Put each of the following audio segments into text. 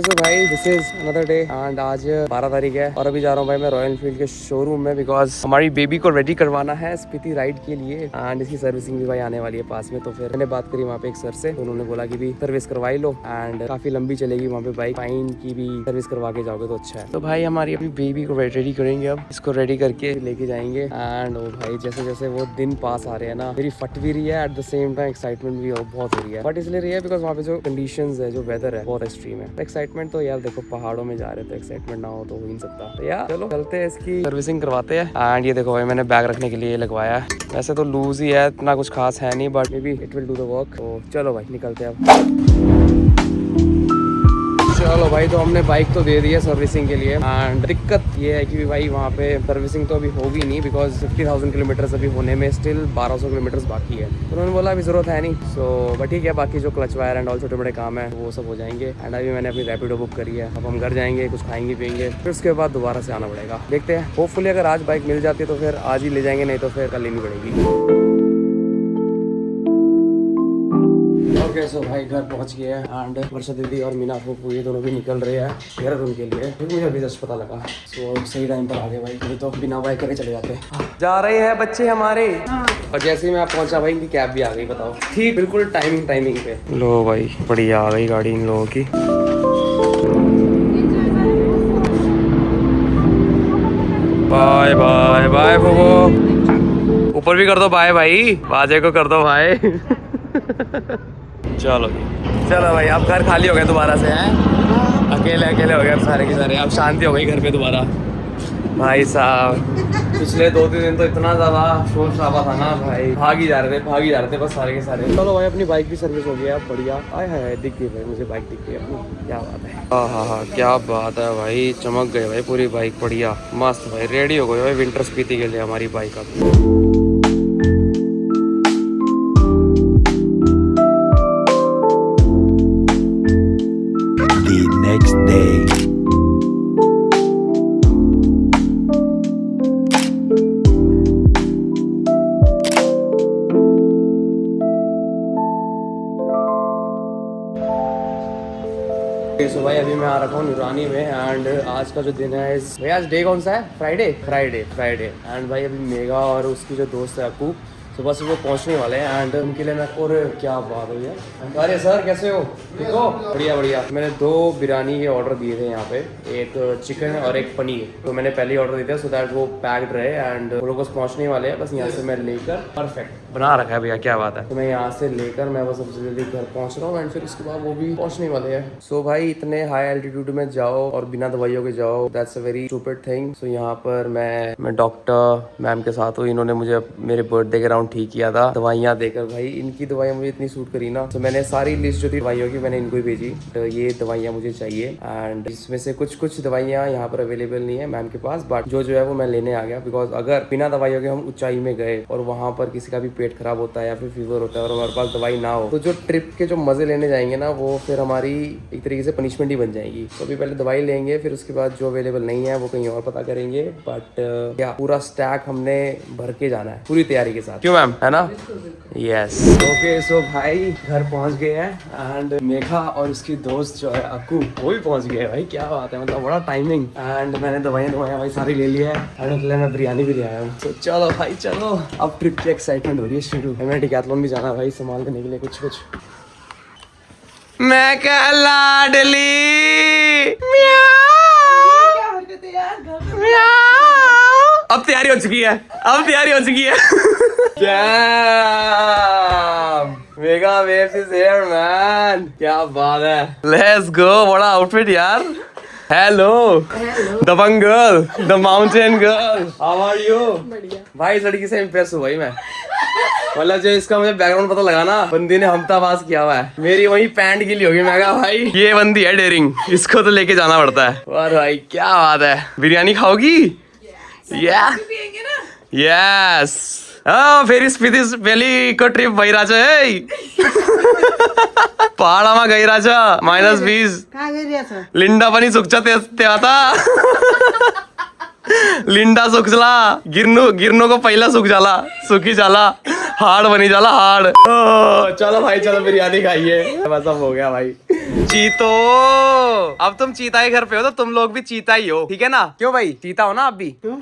सो भाई this is another day and आज 12 तारीख है और अभी जा रहा हूँ भाई मैं रॉयल एनफील्ड के शोरूम में बिकॉज हमारी बेबी को रेडी करवाना है स्पीति राइड के लिए एंड इसकी सर्विसिंग भी भाई आने वाली है पास में। तो फिर मैंने बात करी वहाँ पे एक सर से, तो उन्होंने बोला कि भी सर्विस करवाई लो एंड काफी लंबी चलेगी वहाँ पे बाइक, फाइन की भी सर्विस करवा के जाओगे तो अच्छा है। तो भाई हमारी अभी बेबी को रेडी करेंगे, अब इसको रेडी करके लेके जाएंगे एंड ओ भाई जैसे जैसे वो दिन पास आ रहे हैं ना मेरी फट भी रही है, at the same time excitement भी बहुत हो रही है। बट इसलिए रही है बिकॉज वहाँ पे जो कंडीशंस है, जो वेदर है बहुत एक्सट्रीम है। एक्साइटमेंट तो यार देखो पहाड़ों में जा रहे तो एक्साइटमेंट ना हो तो हो ही नहीं सकता। तो यार चलो चलते हैं, इसकी सर्विसिंग करवाते हैं। एंड ये देखो भाई मैंने बैग रखने के लिए लगवाया है, वैसे तो लूज ही है, इतना कुछ खास है नहीं but may be it will do the work. तो चलो भाई निकलते हैं अब। चलो भाई तो हमने बाइक तो दे दी है सर्विसिंग के लिए एंड दिक्कत ये है कि भाई वहाँ पे सर्विसिंग तो अभी होगी नहीं बिकॉज 50,000 किलोमीटर अभी होने में स्टिल 1200 किलोमीटर बाकी है। तो उन्होंने बोला अभी जरूरत है नहीं, सो बट ठीक है, बाकी जो क्लच वायर एंड ऑल छोटे बड़े काम है वो सब हो जाएंगे। एंड अभी मैंने अपनी रैपिडो बुक करी है, अब हम घर जाएंगे, कुछ खाएंगे पियेंगे, फिर उसके बाद दोबारा से आना पड़ेगा। देखते हैं, होपफुली अगर आज बाइक मिल जाती है तो फिर आज ही ले जाएंगे, नहीं तो फिर कल लेनी पड़ेगी। ओके सो भाई घर पहुंच गए हैं एंड वर्षा दीदी और मीना फूफू ये दोनों भी निकल रहे हैं देहरादून के लिए, क्योंकि मुझे अभी जस्ट पता लगा। सो सही टाइम पर आ गए भाई, नहीं तो बिना बाइक करे चले जाते। जा रहे हैं बच्चे हमारे। और जैसे ही मैं पहुंचा भाई इनकी कैब भी आ गई, बताओ ठीक बिल्कुल टाइमिंग पे। लो भाई बढ़िया आ गई गाड़ी इन लोगों की। बाय बाय बाय फूफू, ऊपर भी कर दो बाय भाई, बाजे को कर दो भाई। चलो चलो भाई अब घर खाली हो गया दोबारा से हैं, अकेले अकेले हो गए अब सारे के सारे, अब शांति हो गई घर पे दोबारा। भाई साहब पिछले 2-3 दिन तो इतना ज़्यादा शोर शराबा था ना भाई, भाग ही जा रहे थे बस सारे के सारे। चलो भाई अपनी बाइक की सर्विस हो गया बढ़िया। आए है दिख गई भाई, मुझे बाइक दिख गई अपनी, क्या बात है। हाँ क्या बात है भाई, चमक गए भाई पूरी बाइक, बढ़िया मस्त भाई, रेडी हो गई भाई विंटर स्पीति के लिए हमारी बाइक अब। Next day. सो भाई अभी मैं आ रखा हूँ नुरानी में एंड आज का जो दिन है भाई, आज डे कौन सा है? फ्राइडे एंड भाई अभी मेघा और उसकी जो दोस्त है अकू सुबह सुबह पहुंचने वाले हैं एंड उनके लिए मैं, और क्या बात हुई है। अरे सर कैसे हो? ठीक हो? बढ़िया। मैंने 2 बिरयानी के ऑर्डर दिए थे यहाँ पे, एक चिकन और एक पनीर। तो मैंने पहले ऑर्डर दिए थे सो दैट वो पैक्ड रहे एंड वो लोग बस पहुँचने वाले हैं, बस यहाँ से मैं लेकर परफेक्ट बना रखा है भैया, क्या बात है। तो मैं यहाँ से लेकर मैं बस सबसे जल्दी घर पहुँच रहा हूँ एंड फिर उसके बाद वो भी पहुँचने वाले हैं। सो भाई इतने हाई एल्टीट्यूड में जाओ और बिना दवाइयों के जाओ, that's a very stupid thing. So यहाँ पर मैं डॉक्टर मैम के साथ हूँ, इन्होंने मुझे मेरे बर्थडे के ठीक किया था दवाइयाँ देकर। भाई इनकी दवाइयाँ मुझे इतनी सूट करी ना, तो मैंने सारी लिस्ट जो थी दवाइयों की मैंने इनको ही भेजी, तो ये दवाइयाँ मुझे चाहिए एंड इसमें से कुछ दवाइयाँ यहाँ पर अवेलेबल नहीं है मैम के पास, बट जो है वो मैं लेने आ गया। बिकॉज अगर बिना दवाइयों के हम ऊंचाई में गए और वहाँ पर किसी का भी पेट खराब होता है या फिर फीवर होता है और हमारे पास दवाई ना हो, तो जो ट्रिप के जो मजे लेने जाएंगे ना वो फिर हमारी एक तरीके से पनिशमेंट ही बन जाएगी। तो अभी पहले दवाई लेंगे, फिर उसके बाद जो अवेलेबल नहीं है वो कहीं और पता करेंगे। बट क्या पूरा स्टैक हमने भर के जाना है पूरी तैयारी के साथ, क्यों मैम, है ना? यस ओके सो भाई घर पहुंच गए हैं एंड मेघा और उसकी दोस्त जो है अक्कू वो भी पहुंच गए। भाई क्या बात है, मतलब बड़ा टाइमिंग। एंड मैंने दवाइयाँ भाई सारी ले लिया है एंड मैं बिरयानी भी ले आया हूँ। तो चलो भाई चलो, अब ट्रिप की एक्साइटमेंट हो रही है शुरू। हमें डिकैथलॉन भी जाना है भाई सामान करने के लिए कुछ। मैं क्या लाडली अब तैयारी हो चुकी है, क्या mega waves is here man, क्या बात है। लेट्स गो, बड़ा आउटफिट यार। हेलो दबंग girl, the mountain girl, how are you? बढ़िया भाई, इस लड़की से इम्प्रेस हुआ ही मैं, मतलब जो इसका मुझे बैकग्राउंड पता लगा ना, बंदी ने हमताबाज किया हुआ है। मेरी वही पैंट गीली होगी, मैं कहा भाई ये बंदी है डेयरिंग, इसको तो लेके जाना पड़ता है। और भाई क्या बात है, बिरयानी खाओगी? यस फेरी स्पीति पहली को ट्रिप भई रहा है पहाड़ामा गइरा छ -20 लिंडा पनि सुक्छ त्यहाँ त लिंडा सुख जाला गिरनो को पहला सुख जाला सुखी जाला हार्ड बनी जाला हार्ड। चलो भाई चलो बिरयानी खाइए बस अब हो गया भाई। चीतो अब तुम चीता के घर पे हो तो तुम लोग भी चीता ही हो ठीक है ना? क्यों भाई चीता हो ना आप भी? क्यों?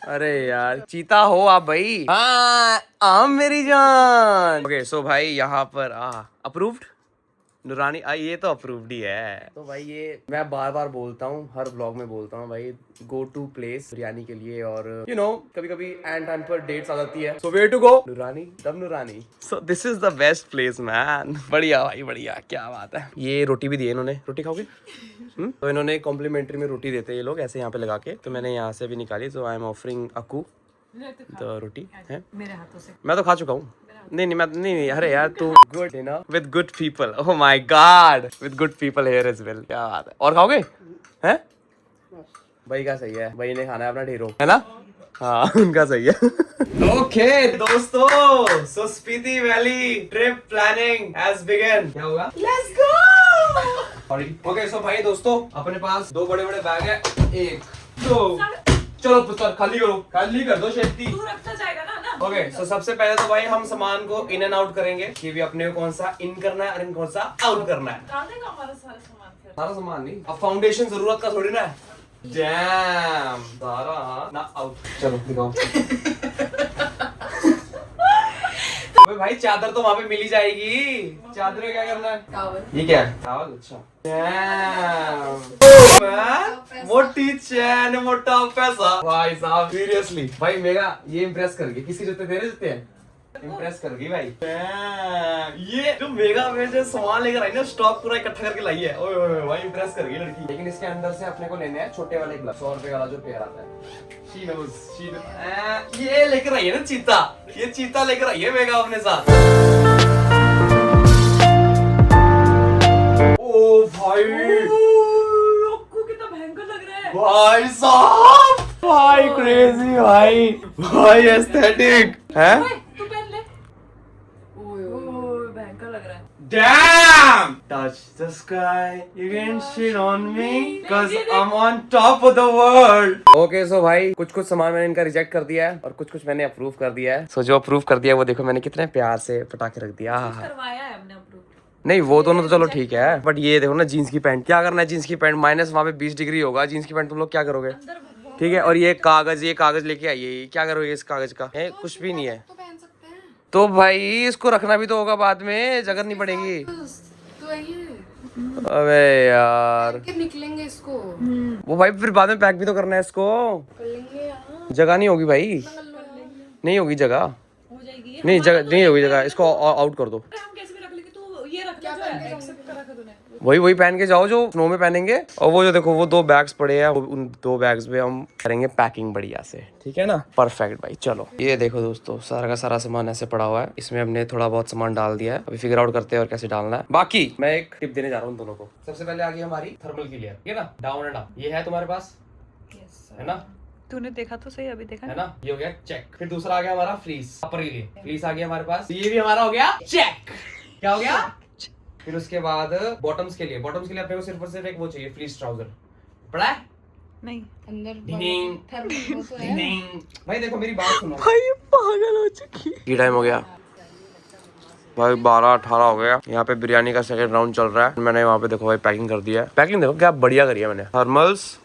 अरे यार चीता हो आप भाई। हाँ मेरी जान। ओके सो भाई यहाँ पर अप्रूव्ड नूरानी ये तो अप्रूव्ड ही है। तो भाई ये मैं बार बार बोलता हूँ हर व्लॉग में बोलता हूँ भाई गो टू प्लेस बिरयानी के लिए और यू नो कभी कभी एंड टाइम पर डेट्स आ जाती है सो वेयर टू गो नूरानी दम नूरानी। So this is the best place man. बढ़िया भाई बढ़िया क्या बात है। ये रोटी भी दी है इन्होंने। रोटी खाओगे? तो इन्होंने कॉम्प्लीमेंट्री में रोटी देते हैं ये लोग ऐसे यहाँ पे लगा के। तो मैंने यहाँ से भी निकाली तो आई एम ऑफरिंग अकू तो रोटी है मेरे हाथों से। मैं तो खा चुका हूँ। नहीं मैं नहीं अरे यार तू गुड है ना with good people. Oh my God with good people here as well. क्या बात है। और खाओगे हैं? भाई का सही है भाई ने खाना है अपना ढेरों है ना? हाँ उनका सही है। ओके दोस्तों so Spiti valley trip planning has begun. क्या होगा? Let's go. ओके सो भाई दोस्तों अपने पास 2 बड़े बड़े बैग है 1 2 चलो पुत्र खाली कर दो शेट्टी तू रखता जाएगा ना। ओके सो सबसे पहले तो भाई हम सामान को इन एंड आउट करेंगे कि भी अपने को कौन सा इन करना है और कौन सा आउट करना है। सारा सामान नहीं अब फाउंडेशन जरूरत का थोड़ी ना है। डैम सारा ना आउट। चलो दिखाओ। भाई चादर तो वहाँ पे मिल ही जाएगी। चादर में क्या करना है? टावल। ये क्या है? टावल। अच्छा मोटी चैन मोटा पैसा भाई साहब सीरियसली भाई मेगा ये इम्प्रेस कर गई। किसके जूते? तेरे जूते हैं? इम्प्रेस कर गई भाई। ये जो मेगा में जो सामान लेकर आई ना स्टॉक पूरा इकट्ठा करके लाई है। ओए ओए भाई इम्प्रेस कर गई लड़की। लेकिन इसके अंदर से अपने को लेने हैं छोटे वाले ग्लव्स 100 रुपए वाला जो पेयर आता है। She knows। ये लेकर आई है ना चीता। ये चीता लेकर आई है मेगा अपने साथ। ओ भाई आपको कितना भयंकर लग रहा है भाई साहब। भाई क्रेजी भाई एस्थेटिक है। तू पहन ले। ओए भयंकर लग रहा है। Damn! Touch the sky, you can shit on me, cause I'm on top of the world. Okay, so भाई कुछ सामान मैंने इनका रिजेक्ट कर दिया है और कुछ मैंने अप्रूव कर दिया है। So जो अप्रूव कर दिया है वो देखो मैंने कितने प्यार से पटाखे रख दिया। करवाया है हमने अप्रूव। नहीं वो दोनों तो चलो ठीक है बट ये देखो ना जीन्स की पैंट क्या करना है। जीन्स की पैंट माइनस वहाँ पे 20 डिग्री होगा। जीन्स की पैंट तुम लोग क्या करोगे? ठीक है और ये कागज लेके आइए। क्या करोगे इस कागज का? कुछ भी नहीं है तो भाई इसको रखना भी तो होगा बाद में जगह नहीं पड़ेगी। अबे यार निकलेंगे इसको वो भाई फिर बाद में पैक भी तो करना है इसको। जगह नहीं होगी भाई नहीं होगी जगह हो जाएगी। नहीं जगह नहीं होगी जगह इसको आउट कर दो। वही पहन के जाओ जो स्नो में पहनेंगे। और वो जो देखो वो 2 बैग्स पड़े हैं उन 2 बैग्स में हम करेंगे पैकिंग बढ़िया से। ठीक है ना? परफेक्ट भाई। चलो ये देखो दोस्तों सारा का सारा सामान ऐसे पड़ा हुआ है। इसमें हमने थोड़ा बहुत सामान डाल दिया है। अभी फिगर आउट करते हैं और कैसे डालना है। बाकी मैं एक टिप देने जा रहा हूँ दोनों को। सबसे पहले आ गई हमारी थर्मल की लेयर। ठीक है ना? डाउन एंड अप ये है तुम्हारे पास है ना? तूने देखा तो सही अभी देखा है ना? ये हो गया चेक। फिर दूसरा आ गया हमारा फ्रीज अपर के लिए। फ्रीज आ गया हमारे पास। ये भी हमारा हो गया चेक। क्या हो गया? फिर उसके बाद बॉटम्स के लिए अपने को सिर्फ और सिर्फ एक वो चाहिए फ्लीस ट्राउजर। पड़ा है? नहीं अंदर भाई देखो मेरी बात सुनो भाई पागल हो चुकी। ये टाइम हो गया भाई 12-18 हो गया। यहाँ पे बिरयानी का सेकंड राउंड चल रहा है। मैंने वहाँ पे देखो भाई पैकिंग कर दिया है। पैकिंग देखो क्या बढ़िया करी है मैंने। थर्मल्स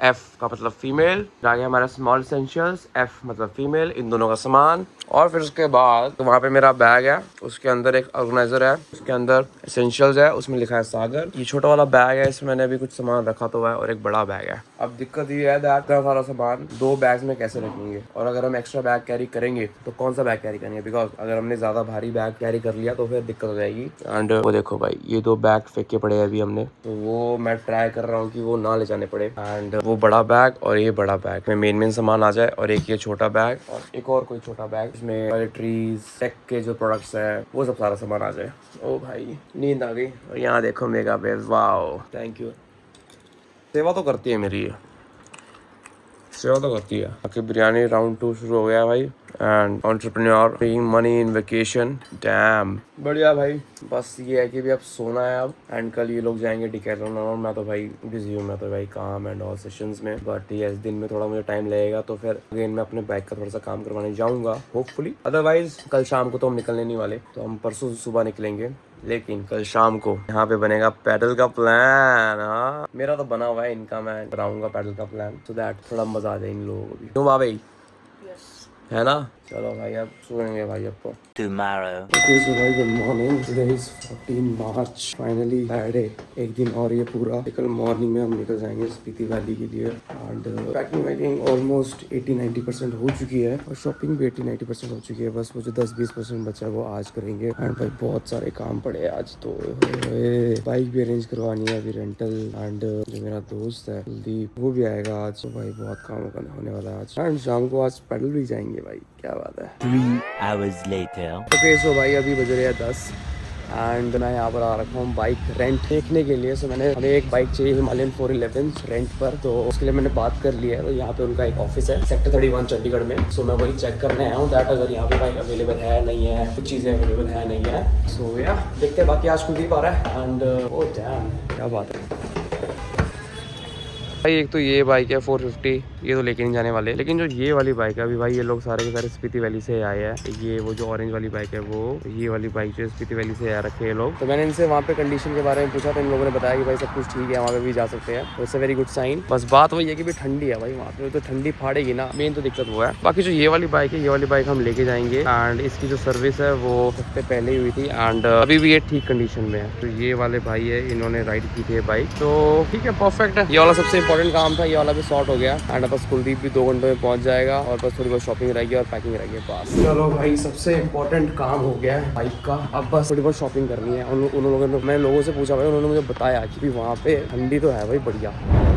F का मतलब फीमेल। आगे हमारा स्मॉल एसेंशियल्स F मतलब फीमेल। इन दोनों का सामान और फिर उसके बाद तो वहाँ पे मेरा बैग है। उसके अंदर एक ऑर्गेनाइजर है। उसके अंदर एसेंशियल्स है। उसमें लिखा है सागर। ये छोटा वाला बैग है इसमें मैंने अभी कुछ सामान रखा तो है और एक बड़ा बैग है। अब दिक्कत ये है दैट इतना सारा सामान 2 बैग्स में कैसे रखेंगे और अगर हम एक्स्ट्रा बैग कैरी करेंगे तो कौन सा बैग कैरी करेंगे? बिकॉज अगर हमने ज्यादा भारी बैग कैरी कर लिया तो फिर दिक्कत हो जाएगी। एंड वो देखो भाई ये 2 बैग फेंके पड़े हैं अभी हमने तो वो मैं ट्राई कर रहा हूँ कि वो ना ले जाने पड़े। एंड वो बड़ा बैग और ये बड़ा बैग में मेन सामान आ जाए और एक ये छोटा बैग और एक और कोई छोटा बैग इसमें टॉयलेटरीज टेक के जो प्रोडक्ट्स है वो सब सारा सामान आ जाए। ओ भाई नींद आ गई। और यहाँ देखो mega babe wow thank you. सेवा तो करती है मेरी ये सेवा तो करती है। बाकी बिरयानी राउंड 2 शुरू हो गया भाई and entrepreneur paying money in vacation. Dam बढ़िया भाई। बस ये है कि भी अब सोना है अब, एंड कल ये लोग जाएंगे डिकैथलॉन और मैं तो भाई बिजी हूँ, मैं तो भाई काम एंड ऑल सेशंस में। बट ये इस दिन में थोड़ा मुझे टाइम लगेगा तो फिर अगेन मैं अपने बाइक का थोड़ा सा काम करवाने जाऊँगा होपफुली। अदरवाइज कल शाम को तो हम निकलने नहीं वाले, तो हम परसों सुबह निकलेंगे। लेकिन कल शाम को यहाँ पे बनेगा पैडल का प्लान। हाँ मेरा तो बना हुआ है, इनका मैं बनाऊंगा पैडल का प्लान, सो दैट थोड़ा मजा आ जाए इन लोगों को भी। क्यों भाई है ना। चलो भाई अब सोएंगे भाई अब तो। Tomorrow. Okay, so भाई good morning. Today is 14 March, finally Friday. एक दिन और ये पूरा। कल मॉर्निंग में हम निकल जाएंगे स्पीति वैली के लिए एंड पैकिंग वैकिंग ऑलमोस्ट 80-90% हो चुकी है और शॉपिंग भी 80-90% हो चुकी है। बस वो जो 10-20% बचा है वो आज करेंगे। एंड भाई बहुत सारे काम पड़े हैं आज तो। बाइक भी अरेंज करवानी है अभी रेंटल, एंड जो मेरा दोस्त है कुलदीप वो भी आएगा आज। तो भाई बहुत काम होने वाला है आज, एंड शाम को आज पैडल भी जाएंगे भाई, क्या बात है। 3 hours later. ओके सो भाई अभी बज रहे हैं 10 एंड मैं यहाँ पर आ रखा हूँ बाइक रेंट देखने के लिए। सो हमें एक बाइक चाहिए हिमालयन 411 रेंट पर, तो उसके लिए मैंने बात कर लिया है। तो यहाँ पे उनका एक ऑफिस है सेक्टर 31 चंडीगढ़ में। सो मैं वही चेक करने आया हूँ दैट अगर यहाँ पे बाइक अवेलेबल है नहीं है, कुछ चीज़ें अवेलेबल है नहीं है। सो या देखते हैं। बाकी आज कुलदीप आ रहा है एंड ओ डैम क्या बात है भाई। एक तो ये बाइक है 450, ये तो लेके नहीं जाने वाले। लेकिन जो ये वाली बाइक है अभी भाई ये लोग सारे के सारे स्पीति वैली से आए हैं। ये वो जो ऑरेंज वाली बाइक है वो ये वाली बाइक जो स्पीति वैली से आ रखे हैं लोग। तो मैंने इनसे वहाँ पे कंडीशन के बारे में पूछा तो इन लोगों ने बताया कि भाई सब कुछ ठीक है, वहाँ पे भी जा सकते हैं। तो it's a very good sign. बस बात वही है कि भी ठंडी है भाई वहाँ पे, तो ठंडी फाड़ेगी ना, मेन तो दिक्कत वो है। बाकी जो ये वाली बाइक है ये वाली बाइक हम लेके जाएंगे एंड इसकी जो सर्विस है वो हफ्ते पहले ही हुई थी एंड अभी भी ये ठीक कंडीशन में है। तो ये वाले भाई है इन्होंने राइड की थी बाइक, तो ठीक है परफेक्ट है। ये वाला सबसे इंपॉर्टेंट काम था, ये वाला भी सॉर्ट हो गया एंड बस कुलदीप भी 2 घंटों में पहुंच जाएगा और बस थोड़ी बहुत शॉपिंग रहेगी और पैकिंग रहेगी बस। चलो भाई सबसे इंपॉर्टेंट काम हो गया है बाइक का, अब बस थोड़ी बहुत शॉपिंग करनी है। उन लोगों ने, मैं लोगों से पूछा भाई, उन्होंने मुझे बताया कि वहाँ पे ठंडी तो है भाई बढ़िया।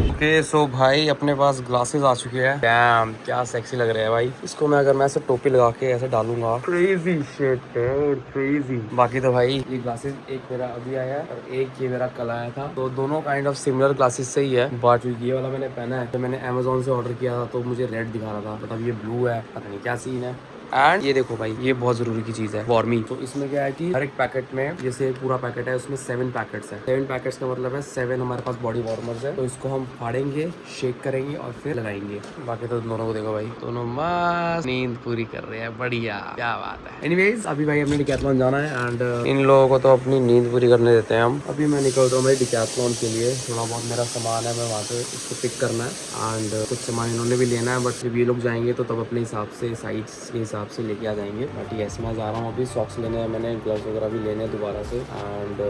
ओके सो भाई अपने पास ग्लासेस आ चुके हैं। डैम क्या सेक्सी लग रहे हैं भाई। इसको मैं अगर मैं ऐसे टोपी लगा के ऐसे डालूंगा, क्रेजी शिट क्रेजी। बाकी तो भाई ये ग्लासेस एक मेरा अभी आया है और एक ये मेरा कल आया था, तो दोनों काइंड ऑफ सिमिलर ग्लासेस से ही है। बट ये वाला मैंने पहना है तो मैंने अमेजोन से ऑर्डर किया था तो मुझे रेड दिखा रहा था, बट अब ये ब्लू है, पता नहीं क्या सीन है। एंड ये देखो भाई ये बहुत जरूरी की चीज है वार्मी। तो इसमें क्या है कि हर एक पैकेट में, जैसे पूरा पैकेट है उसमें 7 पैकेट्स है। 7 पैकेट्स का मतलब है 7 हमारे पास बॉडी वार्मर्स है। तो इसको हम फाड़ेंगे, शेक करेंगे और फिर लगाएंगे। बाकी तो दोनों को देखो भाई, दोनों मस्त नींद पूरी कर रहे हैं, बढ़िया क्या बात है। एनीवेज अभी भाई हमने डिकैथलॉन जाना है एंड इन लोगों को तो अपनी नींद पूरी करने देते हैं हम। अभी मैं निकल रहा हूँ भाई डिकैथलॉन के लिए। थोड़ा बहुत मेरा सामान है, मैं वहाँ पे उसको पिक करना है एंड कुछ सामान इन्होंने भी लेना है। बट जब ये लोग जाएंगे तो तब अपने हिसाब से साइज के हिसाब से लेके आ जाएंगे। बट यस मैं जा रहा हूँ अभी सॉक्स लेने हैं, मैंने ग्लव्स वगैरह भी लेने हैं दोबारा से एंड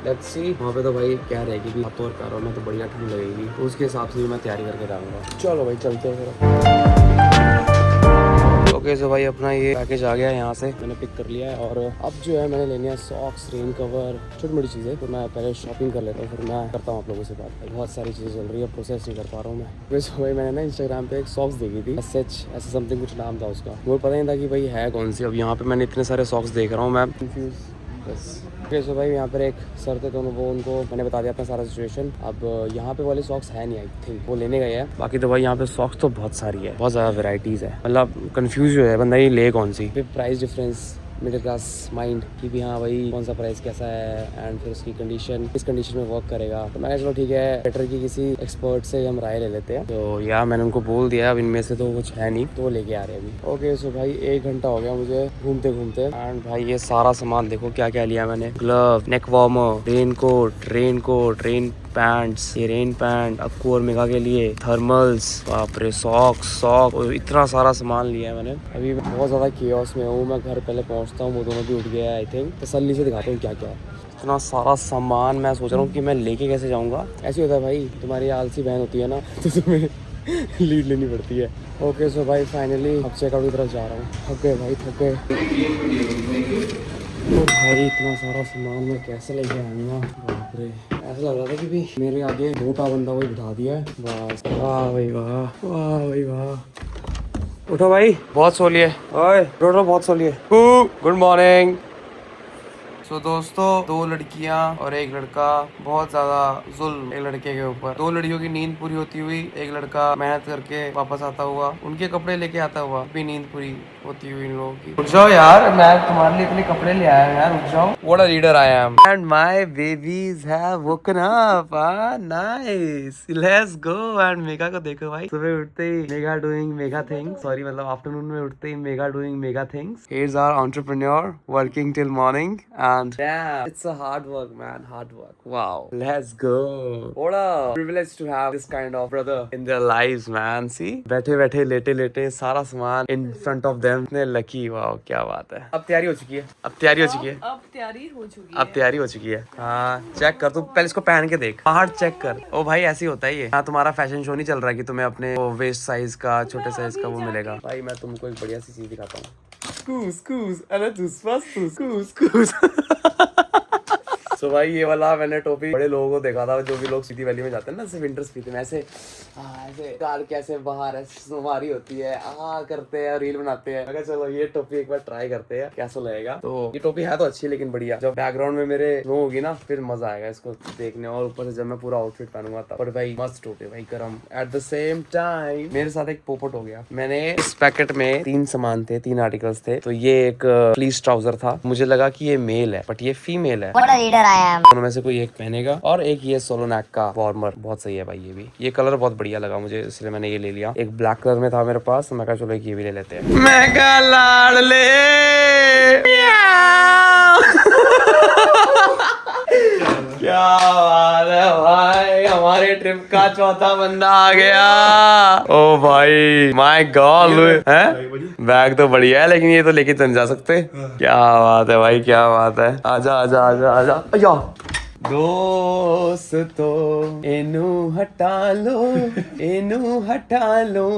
लेट्स सी। वहाँ पे तो भाई क्या रहेगी कि हाथों और पैरों में तो बढ़िया ठंड लगेगी, तो उसके हिसाब से भी मैं तैयारी करके जाऊँगा। चलो भाई चलते हैं फिर। ओके सो भाई अपना ये पैकेज आ गया है, यहाँ से मैंने पिक कर लिया है और अब जो है मैंने लेनी है सॉक्स, रेन कवर, छोटी मोटी चीज़ें। तो मैं पहले शॉपिंग कर लेता हूँ फिर मैं करता हूँ आप लोगों से बात। बहुत सारी चीज़ें चल रही है, प्रोसेस नहीं कर पा रहा हूँ मैं। वैसे भाई मैंने ना इंस्टाग्राम पे एक सॉक्स देखी थी, सच ऐसा समथिंग कुछ नाम था उसका, मुझे पता नहीं था कि भाई है कौन सी। अब यहाँ पे मैंने इतने सारे सॉक्स देख रहा हूँ, मैं कंफ्यूज बस। सो भाई यहाँ पर एक सर थे तो वो उनको मैंने बता दिया अपना सारा सिचुएशन। अब यहाँ पे वाले सॉक्स है नहीं, आई थिंक वो लेने गए हैं। बाकी तो भाई यहाँ पे सॉक्स तो बहुत सारी है, बहुत ज़्यादा वेराइटीज़ है, मतलब कंफ्यूज हो है बंदा ये ले कौन सी। फिर price difference, middle class mind कि भी हाँ भाई कौन सा प्राइस कैसा है एंड फिर उसकी कंडीशन किस कंडीशन में वर्क करेगा। तो मैंने चलो ठीक है बेटर की किसी एक्सपर्ट से हम राय ले लेते हैं। तो यार मैंने उनको बोल दिया अब इनमें से तो कुछ है नहीं, तो वो लेके आ रहे हैं अभी। ओके सो भाई 1 घंटा हो गया मुझे घूमते घूमते एंड भाई ये सारा सामान देखो क्या क्या लिया मैंने। Glove, neck warmer, rain coat, rain pants, ये रेन पैंट, अक्कू और मेघा के लिए, थर्मल्स, बाप रे सॉक्स और इतना सारा सामान लिया है मैंने। अभी बहुत ज़्यादा केओस में हूँ मैं, घर पहले पहुँचता हूँ, वो दोनों भी उठ गया है आई थिंक। तसल्ली से दिखाता हूँ क्या क्या इतना सारा सामान मैं सोच रहा हूँ कि मैं लेके कैसे जाऊँगा। ऐसे होता है भाई, तुम्हारी आलसी बहन होती है ना तो तुम्हें लीड लेनी पड़ती है। ओके सो भाई फाइनली अब चेकआउट की तरफ जा रहा हूँ। थक गए भाई थक गए। तो भाई इतना सारा सामान मैं कैसे लेके आऊँगा, बाप रे। ऐसा लग रहा था कि भी मेरे आगे मोटा बंदा कोई बिठा दिया है बस। वाह भाई वाह, वाह भाई वाह। उठो भाई बहुत सो लिए, ओए उठो बहुत सो लिए। Good morning. सो दोस्तों 2 लड़कियां और 1 लड़का, बहुत ज्यादा जुल्म एक लड़के के ऊपर। 2 लड़कियों की नींद पूरी होती हुई, 1 लड़का मेहनत करके वापस आता हुआ, उनके कपड़े लेके आता हुआ, भी नींद पूरी होती हुई इन लोगों की। रुक जाओ यार, मैं तुम्हारे लिए इतने कपड़े ले आया हूं यार, रुक जाओ। What a leader I am. And my babies have woken up. Nice, let's go. And Megha को देखो भाई, सुबह उठते ही Megha doing mega things, sorry मतलब आफ्टरनून में उठते ही Megha doing mega things. He is our entrepreneur working till morning and it's a hard work man, hard work. Wow, let's go. What a privilege to have this kind of brother in their lives man. सी, बैठे बैठे लेटे लेटे सारा सामान in front of them. इतने lucky, wow क्या बात है। अब तैयारी हो चुकी है, अब तैयारी हो चुकी है, अब तैयारी हो चुकी अब तैयारी हो चुकी है। हाँ चेक कर, तू पहले इसको पहन के देख, हार्ड चेक कर। ओ भाई ऐसे ही होता है ये। हाँ तुम्हारा फैशन शो नहीं चल रहा है कि तुम्हें अपने वेस्ट साइज का, छोटे साइज का वो मिलेगा। भाई मैं तुमको एक बढ़िया सी चीज दिखाता हूँ। स्कूज स्कूज, अरे तू स्कूज स्कूज। तो भाई ये वाला मैंने टोपी बड़े लोगों को देखा था, जो भी लोग सिटी वैली में जाते हैं ना, सिर्फ विंटर स्पीति में ऐसे ऐसे कार कैसे बाहर है सुमारी होती है, करते हैं, रील बनाते हैं। अगर चलो ये टोपी एक बार ट्राई करते हैं कैसा लगेगा। तो ये टोपी है तो अच्छी, लेकिन बढ़िया जब बैकग्राउंड में मेरे वो होगी ना, फिर मजा आएगा इसको देखने। और ऊपर से जब मैं पूरा आउटफिट पहनूंगा तब। पर भाई मस्त टोपी भाई, गरम। एट द सेम टाइम मेरे साथ एक पोपट हो गया। मैंने इस पैकेट में 3 सामान थे, 3 आर्टिकल्स थे। तो ये एक फ्लीस ट्राउजर था, मुझे लगा कि ये मेल है बट ये फीमेल है। दोनों में से कोई एक पहनेगा। और एक ये सोलो नेक का वार्मर, बहुत सही है भाई ये भी। ये कलर बहुत बढ़िया लगा मुझे, इसलिए मैंने ये ले लिया। एक ब्लैक कलर में था मेरे पास, तो मैं कहा चलो एक ये भी ले लेते हैं। मैं कहा लाडले क्या बात है भाई, हमारे ट्रिप का चौथा बंदा आ गया। ओ भाई माय गॉड है, बैग तो बढ़िया है लेकिन ये तो लेके चल जा सकते। क्या बात है भाई, क्या बात है। आजा आजा आजा आजा। अया दोस्तो एनू हटा लो, एनू हटा लो,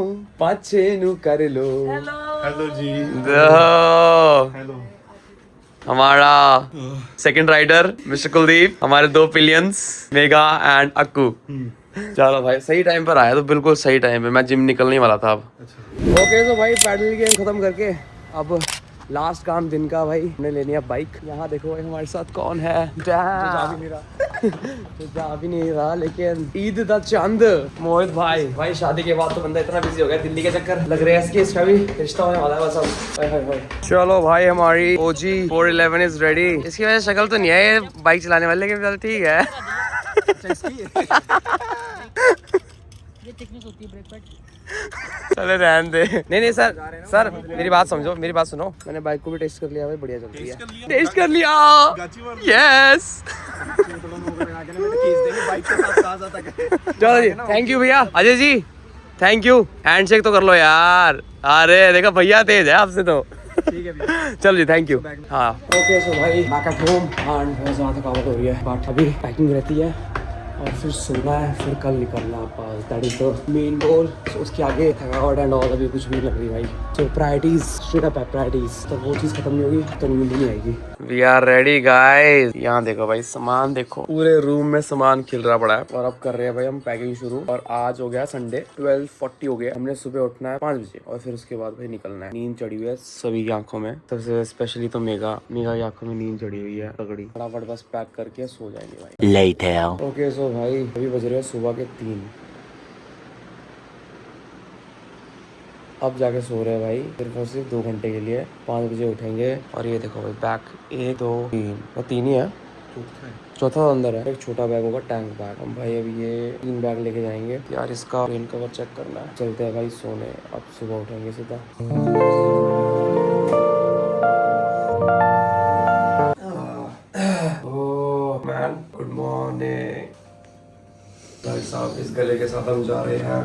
पाछे नू कर लो। हेलो जी। हेलो हमारा सेकंड राइडर मिस्टर कुलदीप, हमारे 2 पिलियंस मेगा एंड अक्कू। चलो भाई सही टाइम पर आया, तो बिल्कुल सही टाइम पे। मैं जिम निकलने वाला था अब। ओके तो भाई पैडल गेम खत्म करके अब लास्ट काम दिन का भाई, हमने लेनी है बाइक। यहाँ देखो भाई हमारे साथ कौन है। जा भी नहीं रहा लेकिन ईद द चंद मोहित भाई। भाई शादी के बाद तो बंदा इतना बिजी हो गया, दिल्ली के चक्कर लग रहे हैं इसका भी रिश्ता होने वाला है बस अब। चलो भाई हमारी OG 411 इज रेडी। इसकी वजह शक्ल तो नहीं है ये बाइक चलाने वाले, लेकिन ठीक है। चले रहने दे। नहीं सर मेरी बात समझो, मेरी बात सुनो। मैंने बाइक को भी टेस्ट कर लिया भाई, बढ़िया चलती है। टेस्ट कर लिया, यस। चलो जी, थैंक यू भैया। Ajay ji thank you. Handshake तो कर लो यार। अरे देखो भैया तेज है आपसे तो। ठीक है भैया, चलो जी थैंक यू। हाँ ओके सो भाई बैक एट होम एंड बहुत ज़्यादा थकावट हो रही है, बट अभी पैकिंग रहती है और फिर सोना है, फिर कल निकलना है। That is the main goal. तो उसके आगे थकावट एंड ऑल अभी कुछ भी लग रही भाई। तो प्रायोरिटीज स्ट्रेट अप है, प्रायोरिटीज। तो वो चीज़ खत्म नहीं होगी तो नींद नहीं आएगी। We are ready guys. यहाँ देखो भाई सामान देखो, पूरे रूम में सामान खिल रहा पड़ा है। और अब कर रहे हैं भाई हम पैकिंग शुरू। और आज हो गया संडे, 12:40 हो गया। हमने सुबह उठना है 5 बजे और फिर उसके बाद भाई निकलना है। नींद चढ़ी हुई है सभी की आंखों में, सबसे स्पेशली तो मेगा की आंखों में नींद चढ़ी हुई है तगड़ी। फटाफट बस पैक करके सो जाएंगे भाई। Later. ओके सो भाई अभी बज रहे हैं सुबह के 3। अब जाके सो रहे हैं भाई सिर्फ और सिर्फ 2 घंटे के लिए। 5 बजे उठेंगे। और ये देखो भाई बैग 1 2 3 और 3 ही है, चौथा अंदर है। एक छोटा बैग होगा टैंक बैग। हम भाई अभी ये 3 बैग लेके जाएंगे यार। इसका रेन कवर चेक करना है। चलते हैं भाई सोने, अब सुबह उठेंगे सीधा। ओह मैन गुड मॉर्निंग भाई साहब। इस गले के साथ हम जा रहे हैं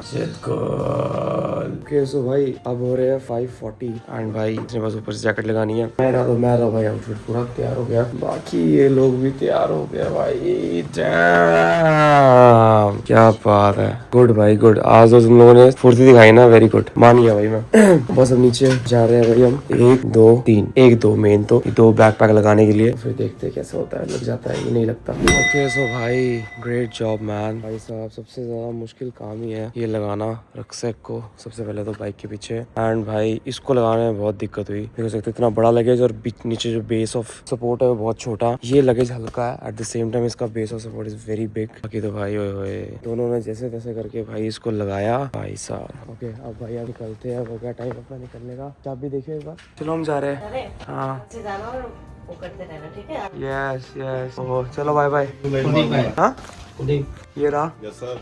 ओके सो भाई अब हो रहे हैं 5:40 एंड भाई इसने बस ऊपर से जैकेट लगानी है। मैं रहा भाई, आउटफिट पूरा तैयार हो गया। बाकी ये लोग भी तैयार हो गया भाई। डैम क्या बात है, गुड भाई गुड। आज तो तुम लोगों ने फुर्ती दिखाई ना, वेरी गुड, मान गया भाई मैं। बस अब नीचे जा रहे हैं भाई हम। 1 2 3 1 2 मेन तो 2 बैकपैक लगाने के लिए, फिर देखते हैं कैसा होता है। लग जाता है ये नहीं लगता। ओके सो भाई ग्रेट जॉब मैन। भाई साहब सबसे ज्यादा मुश्किल काम ही है ये लगाना रक्सैक को। सबसे सबसे पहले तो बाइक के पीछे। एंड भाई इसको लगाने में बहुत दिक्कत हुई, देख सकते इतना बड़ा लगेज और नीचे जो बेस ऑफ सपोर्ट है वो बहुत छोटा। ये लगेज हल्का है, एट द सेम टाइम इसका base of support is very big. बाकी तो भाई ओए दोनों ने जैसे तैसे करके भाई इसको लगाया भाई साहब। ओके अब भाई अब निकलते हैं। हो गया टाइम अपना निकलने का। चाबी देखिए एक बार। चलो हम जा रहे हैं। हाँ यस यस। ओह चलो बाय बाय। हाँ ये रहा। Yes sir.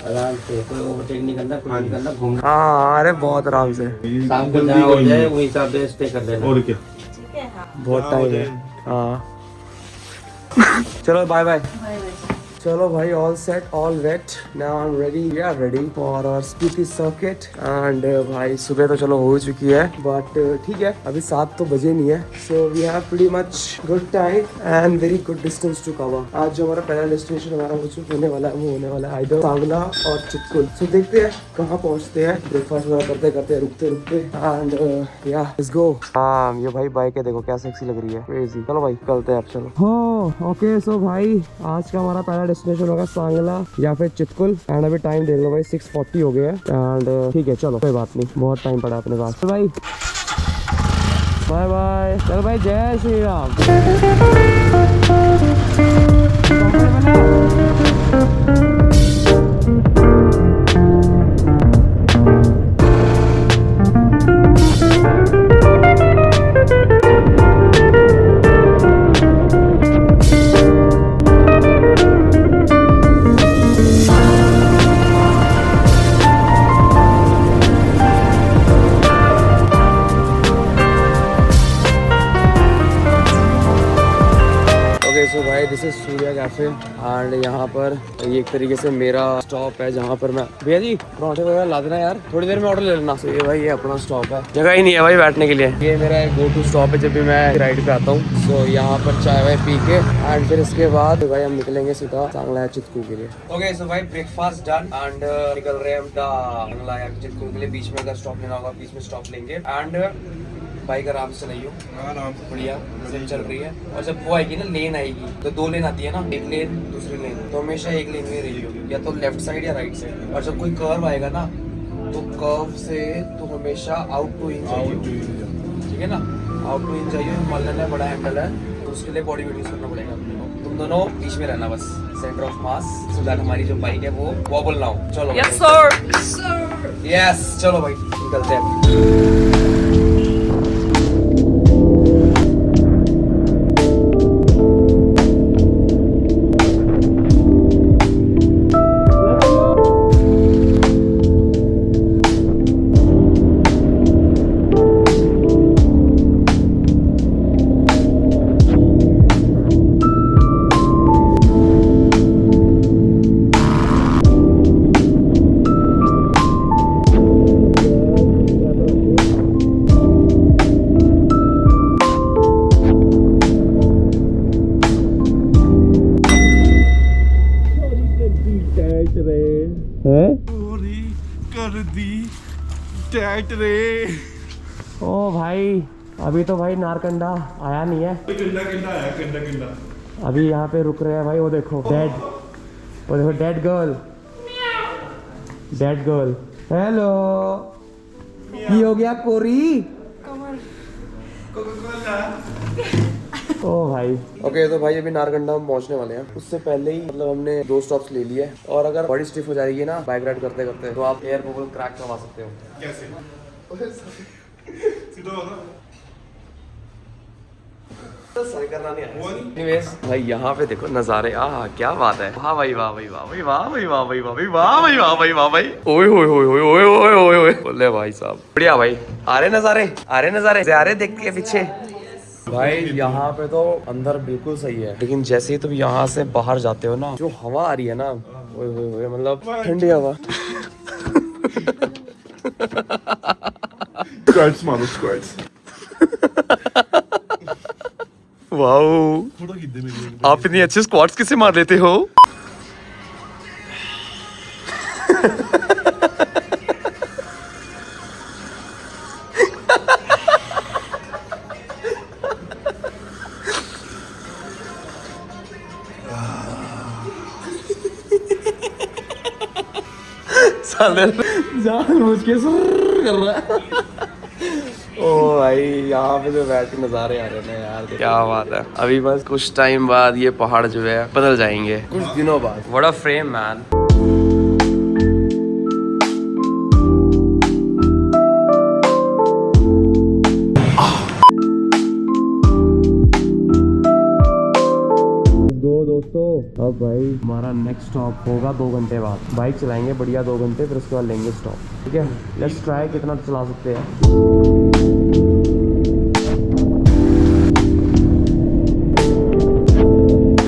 आराम से, कोई ओवरटेक नहीं करना, कुछ नहीं करना, घूमना। हाँ अरे बहुत आराम से। शाम को जहाँ हो जाए वही हिसाब से स्टे कर लेना। और क्या, बहुत टाइम है। हाँ चलो बाय बाय। चलो भाई all set all wait, now I am ready, we are ready for our Spiti circuit. And भाई सुबह तो चलो हो चुकी है, बट ठीक है अभी 7 तो बजे नहीं है। So we have pretty much good time and very good distance to cover. आज जो हमारा पहला डेस्टिनेशन हमारा होने वाला है वो होने वाला है इधर सांगला और चितकुल। सो देखते हैं कहाँ पहुँचते हैं, ब्रेकफास्ट वगैरह करते करते रुकते रुकते। एंड या लेट्स गो। हाँ ये भाई बाइक है देखो क्या सेक्सी लग रही है, क्रेजी। चलो भाई निकलते हैं अब। चलो हो ओके। सो भाई आज का हमारा पहला डेस्टिनेशन होगा सांगला या फिर चितकुल। एंड अभी टाइम देख लो भाई 6:40 हो गया है। एंड ठीक है चलो कोई बात नहीं, बहुत टाइम पड़ा अपने पास। तो भाई बाय बाय। चलो भाई जय श्री राम। सो भाई this is Surya cafe and यहाँ पर ये एक तरीके से मेरा स्टॉप है जहाँ पर मैं भैया जी पराठे वगैरह ला देना यार, थोड़ी देर में ऑर्डर ले लेना। तो ये भाई ये अपना स्टॉप है, जगह ही नहीं है भाई बैठने के लिए। ये मेरा एक गो टू स्टॉप है जब भी मैं राइड पे आता हूँ। सो यहाँ पर चाय वाय पी के एंड फिर इसके बाद भाई हम निकलेंगे सीधा सांगला या चितकुल के लिए। ओके सो भाई ब्रेकफास्ट डन एंड निकल रहे हैं हम सांगला या चितकुल के लिए। बीच में अगर स्टॉप लेना होगा बीच में स्टॉप लेंगे। एंड बाइक आराम से चलाइयो, बढ़िया जिम चल रही है। और जब वो आएगी ना लेन आएगी तो 2 लेन आती है ना, एक लेन दूसरी लेन, तो हमेशा एक लेन में रहियो, या तो लेफ्ट साइड या राइट साइड। और जब कोई कर्व आएगा ना तो कर्व से तो हमेशा आउट टू इन जाइयो, ठीक है ना, आउट टू इन जाइयो। मान लेना बड़ा हैंडल है तो उसके लिए बॉडी वेट यूज करना पड़ेगा अपने को। तुम दोनों बीच में रहना बस, centre of mass, so that हमारी जो बाइक है वो वॉबल ना हो। चलो यस सर, यस चलो भाई निकलते हैं। पूरी कर दी टैट रे। ओ भाई अभी तो भाई नारकंडा आया नहीं है, कंडा आया, कंडा। अभी यहाँ पे रुक रहे हैं भाई। वो देखो डेड, वो देखो dead girl, dead girl. Hello ये हो गया कोरी ओ भाई। ओके तो भाई अभी नारकंडा हम पहुंचने वाले हैं। उससे पहले ही मतलब हमने 2 स्टॉप्स ले लिए। और अगर बॉडी स्टिफ हो जाएगी ना बाइक राइड करते करते तो आप एयर बबल क्रैक करवा सकते हो। कैसे सीधा हो ना, सही करना नहीं आया। Anyways, भाई यहाँ पे देखो नजारे, क्या बात है। वाह भाई वाह भाई वाह भाई वाह भाई वाह भाई वाह भाई वाह भाई वाह भाई वाह भाई। ओए होए होए होए होए होए होए होए बोले भाई साहब बढ़िया भाई। आ रहे नजारे, आ रहे नजारे, आ रहे देख के पीछे। भाई यहाँ पे तो अंदर बिल्कुल सही है, लेकिन जैसे ही तुम यहाँ से बाहर जाते हो ना, जो हवा आ रही है ना, ओए होए होए मतलब ठंडी हवा। स्क्वाट्स मारो, स्क्वाट्स। वाओ फोटो खींच दे मेरी। आप इतनी अच्छे स्क्वाट्स कैसे मार लेते हो? साले जानबूझ के सुर कर रहा है। ओ भाई यहाँ पे जो बैठ के नज़ारे आ रहे हैं यार, क्या बात है। अभी बस कुछ टाइम बाद ये पहाड़ जो है बदल जाएंगे, कुछ दिनों बाद। What a frame man. दोस्तों अब भाई हमारा नेक्स्ट स्टॉप होगा 2 घंटे बाद। बाइक चलाएंगे बढ़िया 2 घंटे, फिर उसके बाद लेंगे स्टॉप। ठीक है, लेट्स ट्राई कितना चला सकते हैं।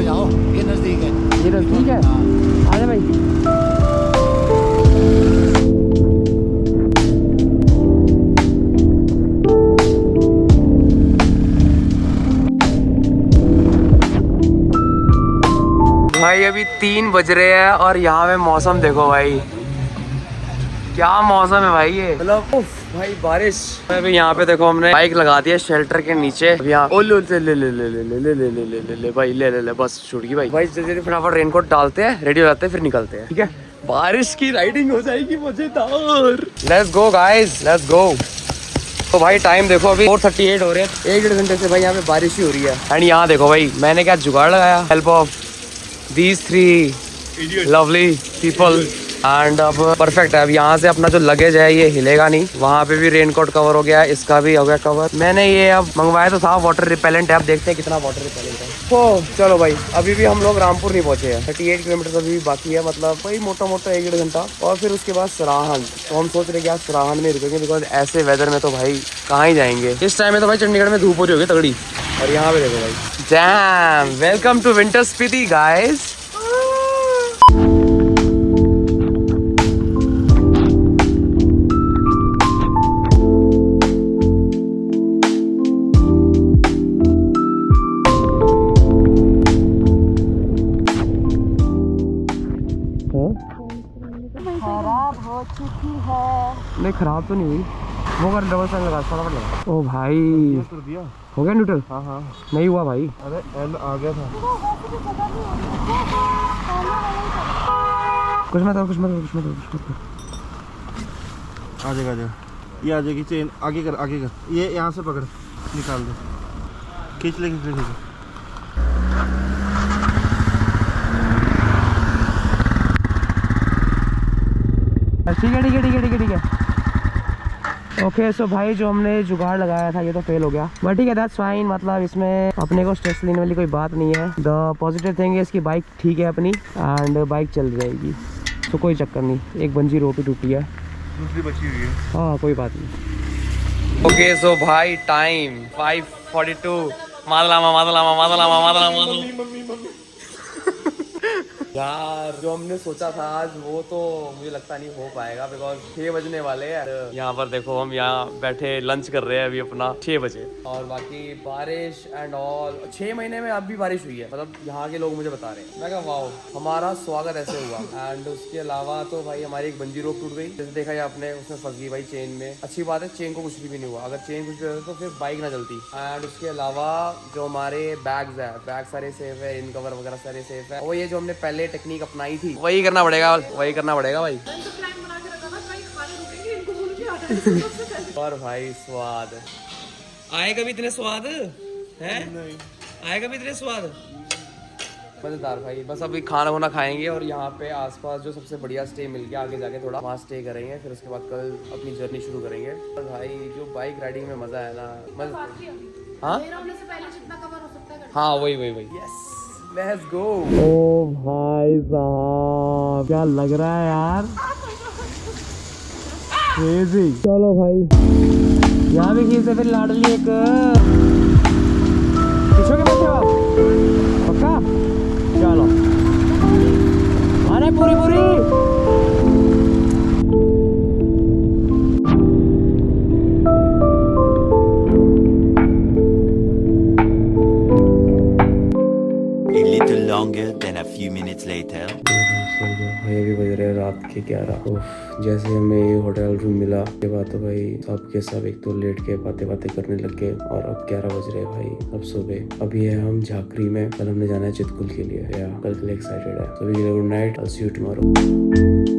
जाओ, ये नजदीक है। ये नजदीक है, आ जा भाई। भाई अभी 3 बज रहे हैं और यहाँ पे मौसम देखो भाई, क्या मौसम है भाई ये, मतलब भाई बारिश। अभी यहाँ पे देखो हमने बाइक लगा दी है शेल्टर के नीचे। अभी यहाँ ओ ले ले ले ले ले ले ले ले ले ले ले ले भाई, ले ले ले बस छूट गई भाई। भाई जल्दी फटाफट रेनकोट डालते हैं, रेडी हो जाते हैं, फिर निकलते हैं। ठीक है, बारिश की राइडिंग हो जाएगी मजेदार। Let's go guys, let's go. तो भाई टाइम देखो अभी 4:38 हो रहे हैं। 1-1.5 घंटे से भाई यहाँ पे बारिश ही हो रही है। एंड यहाँ देखो भाई मैंने क्या जुगाड़ लगाया, help of these 3 lovely people। And अब परफेक्ट है। अब यहाँ से अपना जो लगेज है ये हिलेगा नहीं। वहाँ पे भी रेनकोट कवर हो गया, इसका भी हो गया कवर। मैंने ये अब मंगवाया तो था वाटर रिपेलेंट है, अब देखते हैं कितना वाटर रिपेलेंट है। तो चलो भाई अभी भी हम लोग रामपुर नहीं पहुँचे हैं। 38 किलोमीटर अभी भी बाकी है, मतलब भाई मोटा मोटा 1-1.5 घंटा। और फिर उसके बाद सराहन। तो हम सोच रहे कि आज सराहन में रुकेंगे, बिकॉज ऐसे वेदर में तो भाई कहाँ ही जाएंगे। इस टाइम में तो भाई चंडीगढ़ में धूप हो रही होगी तगड़ी। और यहाँ पे देखो भाई, dam, welcome to winter Spiti guys. खराब हो चुकी है। नहीं खराब तो नहीं हुई, वो कर डबल साइन लगा, फटाफट लगा। ओ भाई कर दिया। हो गया न्यूट्रल? हाँ हाँ, नहीं हुआ भाई। अरे एंड आ गया था। कुछ मत कुछ मत कुछ मत कुछ मत। आ जाएगा, आ जाएगा। ये आ जाएगी चेन। आगे कर, आगे कर। ये यहाँ से पकड़, निकाल दे, खींच ले, खींच ले, खींच ले। ठीक है ठीक है ठीक है ठीक है ठीक है। ओके सो भाई जो हमने जुगाड़ लगाया था ये तो फेल हो गया, बट ठीक है दैट्स फाइन। मतलब इसमें अपने को स्ट्रेस लेने वाली कोई बात नहीं है। द पॉजिटिव थिंग है इसकी बाइक ठीक है अपनी, एंड बाइक चल जाएगी, तो कोई चक्कर नहीं। एक बंजी रोटी टूटी है, दूसरी बची हुई है। हाँ कोई बात नहीं। ओके सो भाई टाइम 5:42। मादलामा मादलामा मादलामा मादलामा। यार जो हमने सोचा था आज वो तो मुझे लगता नहीं हो पाएगा, बिकॉज 6 बजने वाले हैं। यहाँ पर देखो हम यहाँ बैठे लंच कर रहे हैं अभी अपना 6 बजे। और बाकी बारिश एंड ऑल 6 महीने में अब भी बारिश हुई है, मतलब यहाँ के लोग मुझे बता रहे हैं। मैं कहा वाह हमारा स्वागत ऐसे हुआ। एंड उसके अलावा तो भाई हमारी एक बंजी रोप टूट गई, जैसे देखा जाए आपने, उसमें फंस गई भाई चेन में। अच्छी बात है चेन को कुछ भी नहीं हुआ, अगर चेन कुछ भी होता तो फिर बाइक ना चलती। एंड उसके अलावा जो हमारे बैग्स है, बैग सारे सेफ है, इन कवर वगैरह सारे सेफ है। वो ये जो हमने पहले टेक्निक अपनाई थी वही करना पड़ेगा, वही करना पड़ेगा भाई। और भाई स्वाद आए कभी इतने स्वाद है, आए कभी इतने स्वाद, मजेदार भाई। बस अभी खाना वाना खाएंगे और यहाँ पे आसपास जो सबसे बढ़िया स्टे मिल गया आगे जाके थोड़ा वहाँ स्टे करेंगे, फिर उसके बाद कल अपनी जर्नी शुरू करेंगे। और भाई जो बाइक राइडिंग में मजा है ना, मजा। हाँ हाँ वही वही वही, यस लेट्स गो। ओ भाई साहब क्या लग रहा है यार, क्रेजी। चलो भाई यहाँ भी खींच से फिर लाडली एक पीछे के बैठे हो पक्का। चलो अरे पूरी पूरी Longer than a few minutes later. भाई अभी बज रहे रात के 11। जैसे हमें ये होटल रूम मिला के बाद तो भाई सब के सब एक तो लेट के बातें करने लग गए। और अब 11 बज रहे भाई, अब सुबह। अभी है हम झाकरी में, कल हमने जाना है चितकुल के लिए, या कल के लिए एक्साइटेड है। तो good night, I will see you tomorrow.